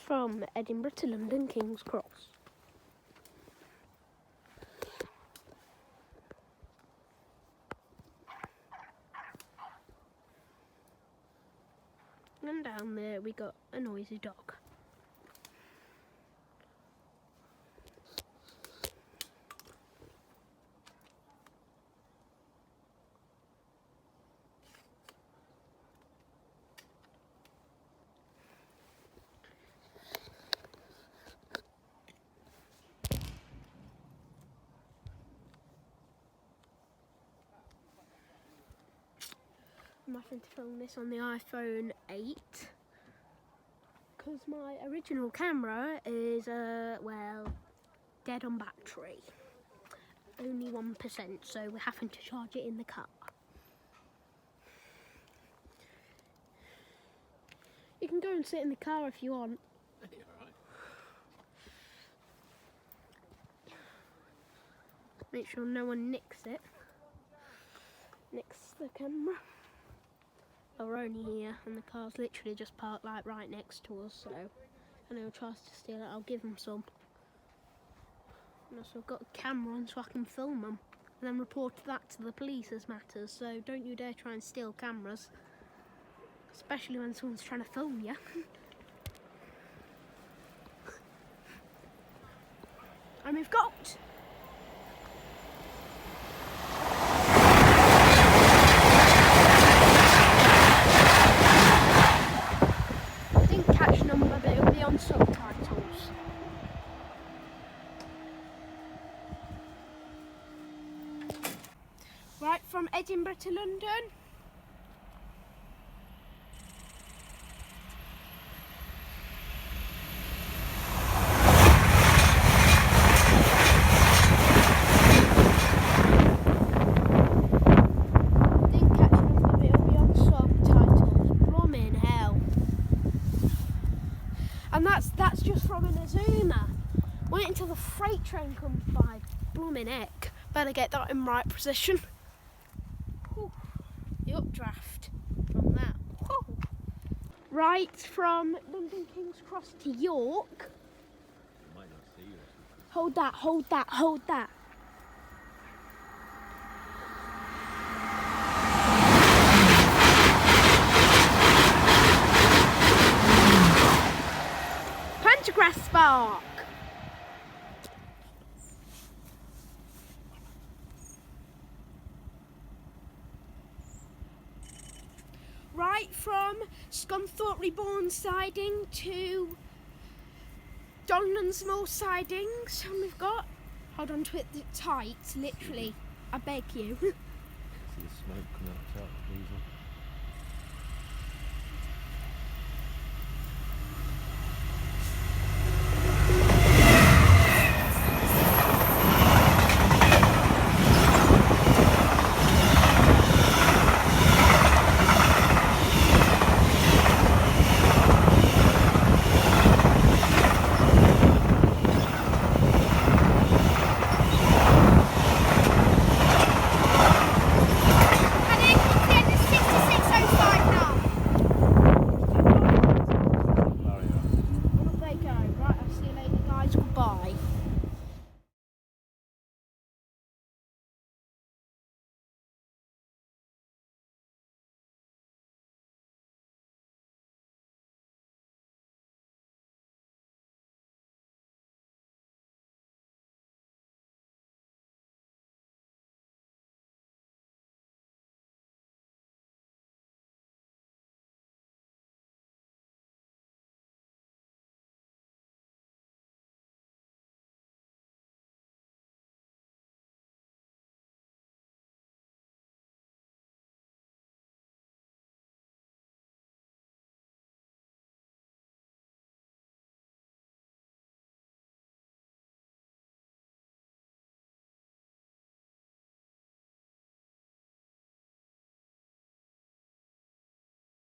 from Edinburgh to London King's Cross. And down there we got a noisy dog. I'm having to film this on the iPhone 8 because my original camera is well, dead on battery, only 1%, so we're having to charge it in the car. You can go and sit in the car if you want. Yeah, right. Make sure no one nicks the camera. Oh, we're only here and the car's literally just parked like right next to us, so if anyone tries to steal it, I'll give them some. And also I've got a camera on so I can film them and then report that to the police as matters, so don't you dare try and steal cameras, especially when someone's trying to film you. And we've got number, but it'll be on subtitles. Right, from Edinburgh to London. Didn't catch number, but it'll be on subtitles. Blooming hell. And that's just from an Azuma. Wait until the freight train comes by. Blooming heck. Better get that in right position. Whew. The updraft from that. Whew. Right, from London King's Cross to York. Might not see you. Hold that, hold that, hold that. Grass spark. Right, from Scunthorpe Reborn siding to Donlands Moor sidings, and we've got, hold on to it tight, literally, I beg you. See the smoke coming out the diesel. Bye.